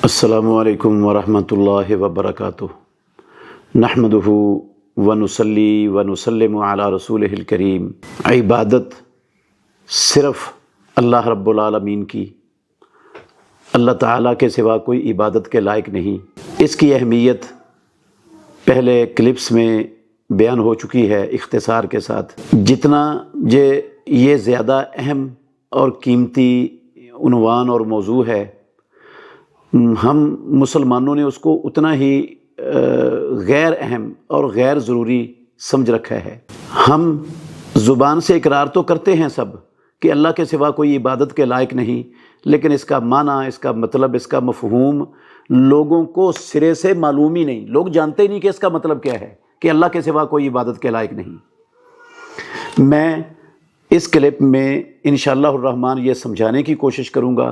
السلام علیکم ورحمۃ اللہ وبرکاتہ۔ نحمدہ ونصلی ونسلم علی رسولہ الکریم۔ عبادت صرف اللہ رب العالمین کی، اللہ تعالیٰ کے سوا کوئی عبادت کے لائق نہیں۔ اس کی اہمیت پہلے کلپس میں بیان ہو چکی ہے اختصار کے ساتھ۔ جتنا یہ زیادہ اہم اور قیمتی عنوان اور موضوع ہے، ہم مسلمانوں نے اس کو اتنا ہی غیر اہم اور غیر ضروری سمجھ رکھا ہے۔ ہم زبان سے اقرار تو کرتے ہیں سب کہ اللہ کے سوا کوئی عبادت کے لائق نہیں، لیکن اس کا معنی، اس کا مطلب، اس کا مفہوم لوگوں کو سرے سے معلوم ہی نہیں۔ لوگ جانتے ہی نہیں کہ اس کا مطلب کیا ہے کہ اللہ کے سوا کوئی عبادت کے لائق نہیں۔ میں اس کلپ میں انشاءاللہ الرحمن یہ سمجھانے کی کوشش کروں گا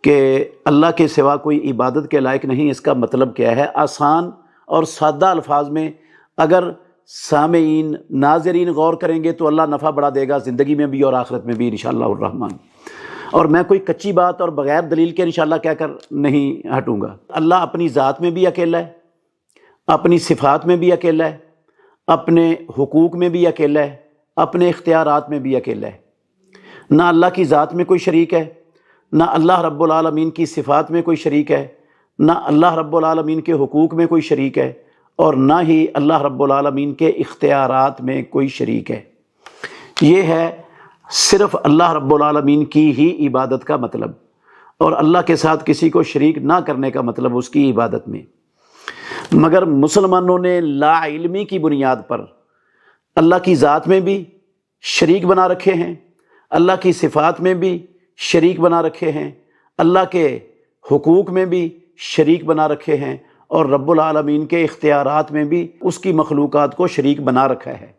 کہ اللہ کے سوا کوئی عبادت کے لائق نہیں، اس کا مطلب کیا ہے۔ آسان اور سادہ الفاظ میں اگر سامعین، ناظرین غور کریں گے تو اللہ نفع بڑا دے گا، زندگی میں بھی اور آخرت میں بھی انشاءاللہ الرحمن۔ اور میں کوئی کچی بات اور بغیر دلیل کے انشاءاللہ کہہ کر نہیں ہٹوں گا۔ اللہ اپنی ذات میں بھی اکیلا ہے، اپنی صفات میں بھی اکیلا ہے، اپنے حقوق میں بھی اکیلا ہے، اپنے اختیارات میں بھی اکیلا ہے۔ نہ اللہ کی ذات میں کوئی شریک ہے، نہ اللہ رب العالمین کی صفات میں کوئی شریک ہے، نہ اللہ رب العالمین کے حقوق میں کوئی شریک ہے، اور نہ ہی اللہ رب العالمین کے اختیارات میں کوئی شریک ہے۔ یہ ہے صرف اللہ رب العالمین کی ہی عبادت کا مطلب، اور اللہ کے ساتھ کسی کو شریک نہ کرنے کا مطلب اس کی عبادت میں۔ مگر مسلمانوں نے لا علمی کی بنیاد پر اللہ کی ذات میں بھی شریک بنا رکھے ہیں، اللہ کی صفات میں بھی شریک بنا رکھے ہیں، اللہ کے حقوق میں بھی شریک بنا رکھے ہیں، اور رب العالمین کے اختیارات میں بھی اس کی مخلوقات کو شریک بنا رکھا ہے۔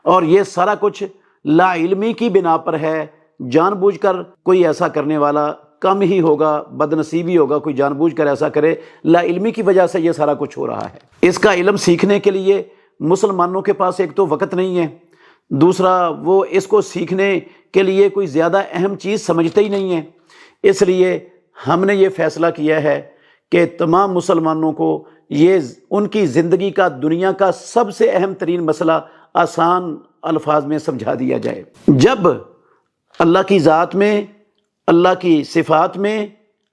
اور یہ سارا کچھ لا علمی کی بنا پر ہے۔ جان بوجھ کر کوئی ایسا کرنے والا کم ہی ہوگا، بد نصیبی ہوگا کوئی جان بوجھ کر ایسا کرے۔ لا علمی کی وجہ سے یہ سارا کچھ ہو رہا ہے۔ اس کا علم سیکھنے کے لیے مسلمانوں کے پاس ایک تو وقت نہیں ہے، دوسرا وہ اس کو سیکھنے کے لیے کوئی زیادہ اہم چیز سمجھتے ہی نہیں ہیں۔ اس لیے ہم نے یہ فیصلہ کیا ہے کہ تمام مسلمانوں کو یہ ان کی زندگی کا، دنیا کا سب سے اہم ترین مسئلہ آسان الفاظ میں سمجھا دیا جائے۔ جب اللہ کی ذات میں، اللہ کی صفات میں،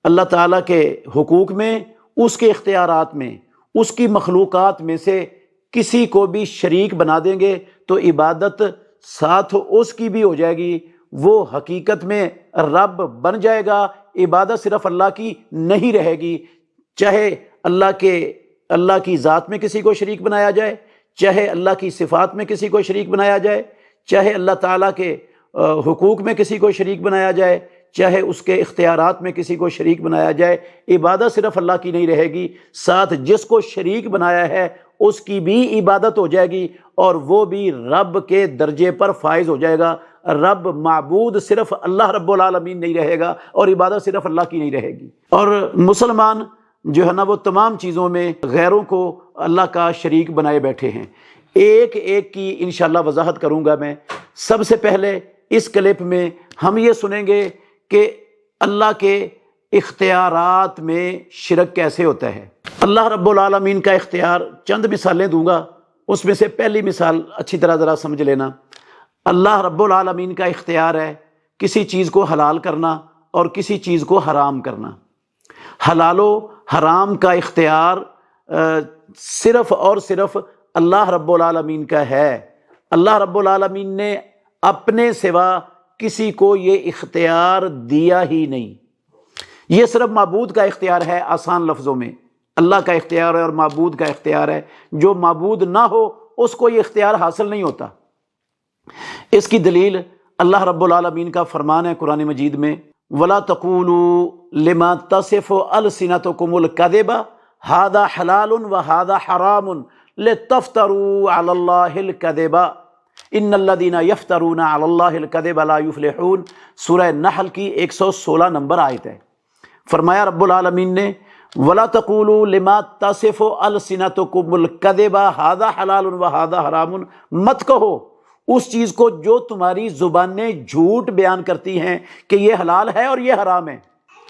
اللہ تعالیٰ کے حقوق میں، اس کے اختیارات میں، اس کی مخلوقات میں سے کسی کو بھی شریک بنا دیں گے تو عبادت ساتھ اس کی بھی ہو جائے گی، وہ حقیقت میں رب بن جائے گا۔ عبادت صرف اللہ کی نہیں رہے گی، چاہے اللہ کی ذات میں کسی کو شریک بنایا جائے، چاہے اللہ کی صفات میں کسی کو شریک بنایا جائے، چاہے اللہ تعالیٰ کے حقوق میں کسی کو شریک بنایا جائے، چاہے اس کے اختیارات میں کسی کو شریک بنایا جائے۔ عبادت صرف اللہ کی نہیں رہے گی، ساتھ جس کو شریک بنایا ہے اس کی بھی عبادت ہو جائے گی، اور وہ بھی رب کے درجے پر فائز ہو جائے گا۔ رب معبود صرف اللہ رب العالمین نہیں رہے گا، اور عبادت صرف اللہ کی نہیں رہے گی۔ اور مسلمان جو ہے نا، وہ تمام چیزوں میں غیروں کو اللہ کا شریک بنائے بیٹھے ہیں۔ ایک ایک کی انشاءاللہ وضاحت کروں گا میں۔ سب سے پہلے اس کلپ میں ہم یہ سنیں گے کہ اللہ کے اختیارات میں شرک کیسے ہوتا ہے۔ اللہ رب العالمین کا اختیار، چند مثالیں دوں گا، اس میں سے پہلی مثال اچھی طرح ذرا سمجھ لینا۔ اللہ رب العالمین کا اختیار ہے کسی چیز کو حلال کرنا اور کسی چیز کو حرام کرنا۔ حلال و حرام کا اختیار صرف اور صرف اللہ رب العالمین کا ہے۔ اللہ رب العالمین نے اپنے سوا کسی کو یہ اختیار دیا ہی نہیں۔ یہ صرف معبود کا اختیار ہے۔ آسان لفظوں میں اللہ کا اختیار ہے اور معبود کا اختیار ہے۔ جو معبود نہ ہو اس کو یہ اختیار حاصل نہیں ہوتا۔ اس کی دلیل اللہ رب العالمین کا فرمان ہے قرآن مجید میں، وَلَا تَقُولُوا لِمَا تَصِفُ أَلْسِنَتُكُمُ الْكَذِبَ هَذَا حَلَالٌ وَهَذَا حَرَامٌ لِتَفْتَرُوا عَلَى اللَّهِ الْكَذِبَ إِنَّ الَّذِينَ يَفْتَرُونَ عَلَى اللَّهِ الْكَذِبَ لَا يُفْلِحُونَ۔ سورہ نحل کی 116 نمبر آیت ہے۔ فرمایا رب العالمین نے، وَلَا تَقُولُوا لِمَا تَصِفُ أَلْسِنَتُكُمُ الْكَذِبَ هَذَا حَلَالٌ وَهَذَا حَرَامٌ، مت کہو اس چیز کو جو تمہاری زبانیں جھوٹ بیان کرتی ہیں کہ یہ حلال ہے اور یہ حرام ہے۔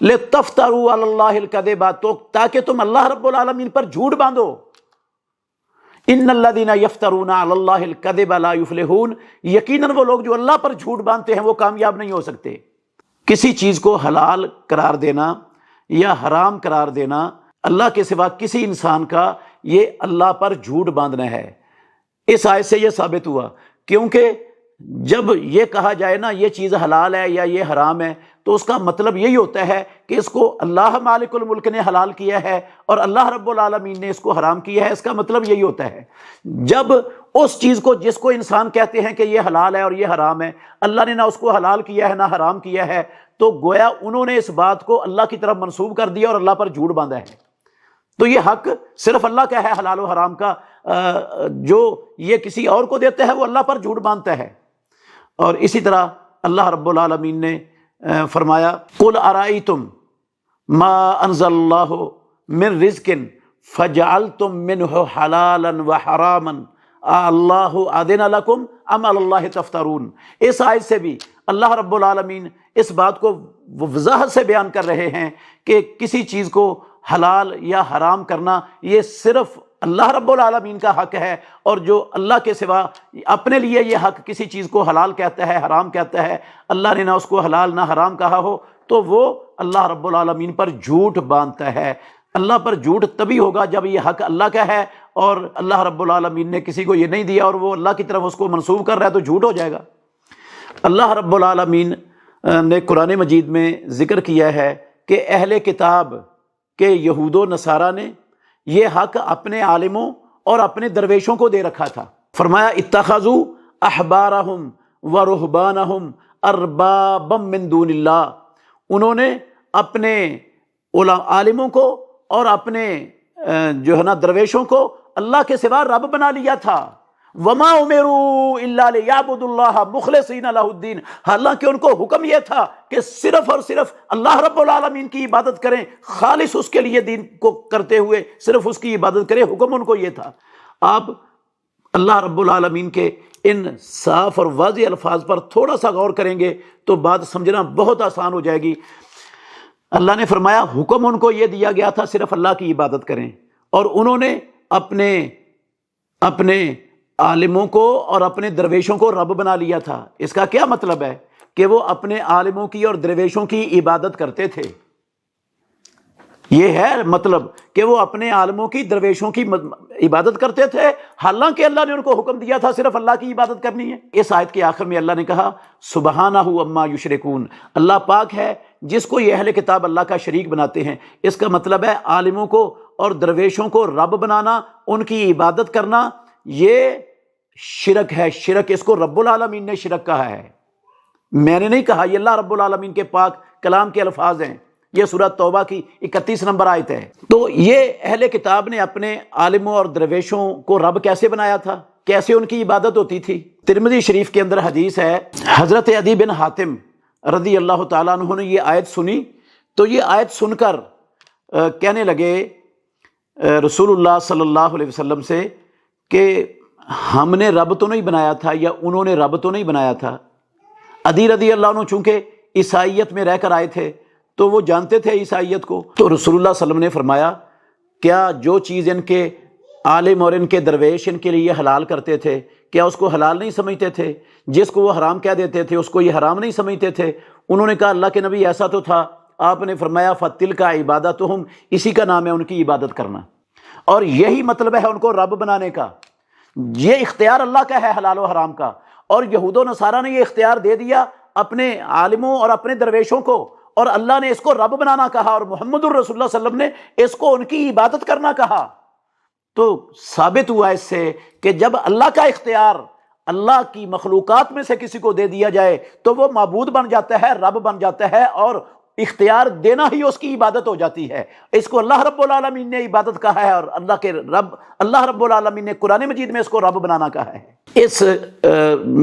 لِتَفْتَرُوا عَلَى اللَّهِ الْكَذِبَ، تو تاکہ تم اللہ رب العالمین پر جھوٹ باندھو. اِنَّ الَّذِينَ يَفْتَرُونَ عَلَى اللَّهِ الْكَذِبَ لَا يُفْلِحُونَ، یقیناً وہ لوگ جو اللہ پر جھوٹ باندھتے ہیں وہ کامیاب نہیں ہو سکتے. کسی چیز کو حلال قرار دینا یا حرام قرار دینا اللہ کے سوا کسی انسان کا، یہ اللہ پر جھوٹ باندھنا ہے. اس آیت سے یہ ثابت ہوا، کیونکہ جب یہ کہا جائے نا یہ چیز حلال ہے یا یہ حرام ہے، تو اس کا مطلب یہی ہوتا ہے کہ اس کو اللہ مالک الملک نے حلال کیا ہے اور اللہ رب العالمین نے اس کو حرام کیا ہے. اس کا مطلب یہی ہوتا ہے. جب اس چیز کو جس کو انسان کہتے ہیں کہ یہ حلال ہے اور یہ حرام ہے، اللہ نے نہ اس کو حلال کیا ہے نہ حرام کیا ہے، تو گویا انہوں نے اس بات کو اللہ کی طرف منسوب کر دیا اور اللہ پر جھوٹ باندھا ہے. تو یہ حق صرف اللہ کا ہے حلال و حرام کا. جو یہ کسی اور کو دیتا ہے وہ اللہ پر جھوٹ باندھتا ہے. اور اسی طرح اللہ رب العالمین نے فرمایا قُلْ أَرَأَيْتُمْ مَا أَنزَلَ اللَّهُ مِن رِزْقٍ فَجَعَلْتُم مِّنْهُ حَلَالًا وَحَرَامًا اللَّهُ أَذِنَ لَكُمْ أَمْ عَلَى اللَّهِ تَفْتَرُونَ. اس آیت سے بھی اللہ رب العالمین اس بات کو وضاحت سے بیان کر رہے ہیں کہ کسی چیز کو حلال یا حرام کرنا یہ صرف اللہ رب العالمین کا حق ہے، اور جو اللہ کے سوا اپنے لیے یہ حق کسی چیز کو حلال کہتا ہے حرام کہتا ہے، اللہ نے نہ اس کو حلال نہ حرام کہا ہو، تو وہ اللہ رب العالمین پر جھوٹ باندھتا ہے. اللہ پر جھوٹ تبھی ہوگا جب یہ حق اللہ کا ہے اور اللہ رب العالمین نے کسی کو یہ نہیں دیا اور وہ اللہ کی طرف اس کو منسوب کر رہا ہے، تو جھوٹ ہو جائے گا. اللہ رب العالمین نے قرآن مجید میں ذکر کیا ہے کہ اہل کتاب کہ یہود و نصارہ نے یہ حق اپنے عالموں اور اپنے درویشوں کو دے رکھا تھا. فرمایا اتخذوا احبارہم ورہبانہم اربابا من دون اللہ، انہوں نے اپنے عالموں کو اور اپنے جو ہے نا درویشوں کو اللہ کے سوا رب بنا لیا تھا. وما امروا الا لیعبدوا اللہ مخلصین لہ الدین، حالانکہ ان کو حکم یہ تھا کہ صرف اور صرف اللہ رب العالمین کی عبادت کریں، خالص اس کے لیے دین کو کرتے ہوئے صرف اس کی عبادت کریں. حکم ان کو یہ تھا. آپ اللہ رب العالمین کے ان صاف اور واضح الفاظ پر تھوڑا سا غور کریں گے تو بات سمجھنا بہت آسان ہو جائے گی. اللہ نے فرمایا حکم ان کو یہ دیا گیا تھا صرف اللہ کی عبادت کریں، اور انہوں نے اپنے عالموں کو اور اپنے درویشوں کو رب بنا لیا تھا. اس کا کیا مطلب ہے؟ کہ وہ اپنے عالموں کی اور درویشوں کی عبادت کرتے تھے. یہ ہے مطلب کہ وہ اپنے عالموں کی درویشوں کی عبادت کرتے تھے، حالانکہ اللہ نے ان کو حکم دیا تھا صرف اللہ کی عبادت کرنی ہے. اس آیت کے آخر میں اللہ نے کہا سبحانہ عما یشرکون، اللہ پاک ہے جس کو یہ اہل کتاب اللہ کا شریک بناتے ہیں. اس کا مطلب ہے عالموں کو اور درویشوں کو رب بنانا، ان کی عبادت کرنا، یہ شرک ہے. شرک اس کو رب العالمین نے شرک کہا ہے، میں نے نہیں کہا. یہ اللہ رب العالمین کے پاک کلام کے الفاظ ہیں. یہ سورۃ توبہ کی 31 نمبر آیت ہے. تو یہ اہل کتاب نے اپنے عالموں اور درویشوں کو رب کیسے بنایا تھا، کیسے ان کی عبادت ہوتی تھی؟ ترمذی شریف کے اندر حدیث ہے، حضرت عدی بن حاتم رضی اللہ تعالیٰ عنہ نے یہ آیت سنی تو یہ آیت سن کر کہنے لگے رسول اللہ صلی اللہ علیہ وسلم سے کہ ہم نے رب تو نہیں بنایا تھا یا انہوں نے رب تو نہیں بنایا تھا. عدی رضی اللہ عنہ چونکہ عیسائیت میں رہ کر آئے تھے تو وہ جانتے تھے عیسائیت کو. تو رسول اللہ صلی اللہ علیہ وسلم نے فرمایا کیا جو چیز ان کے عالم اور ان کے درویش ان کے لیے حلال کرتے تھے، کیا اس کو حلال نہیں سمجھتے تھے؟ جس کو وہ حرام کہہ دیتے تھے اس کو یہ حرام نہیں سمجھتے تھے؟ انہوں نے کہا اللہ کے نبی ایسا تو تھا. آپ نے فرمایا فَتِلْكَ عِبَادَتُهُمْ، اسی کا نام ہے ان کی عبادت کرنا، اور یہی مطلب ہے ان کو رب بنانے کا. یہ اختیار اللہ کا ہے حلال و حرام کا، اور یہود و نصارہ نے یہ اختیار دے دیا اپنے عالموں اور اپنے درویشوں کو، اور اللہ نے اس کو رب بنانا کہا اور محمد الرسول اللہ صلی اللہ علیہ وسلم نے اس کو ان کی عبادت کرنا کہا. تو ثابت ہوا اس سے کہ جب اللہ کا اختیار اللہ کی مخلوقات میں سے کسی کو دے دیا جائے تو وہ معبود بن جاتا ہے، رب بن جاتا ہے، اور اختیار دینا ہی اس کی عبادت ہو جاتی ہے. اس کو اللہ رب العالمین نے عبادت کہا ہے، اور اللہ رب العالمین نے قرآن مجید میں اس کو رب بنانا کہا ہے. اس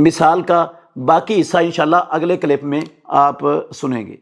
مثال کا باقی حصہ انشاءاللہ اگلے کلپ میں آپ سنیں گے.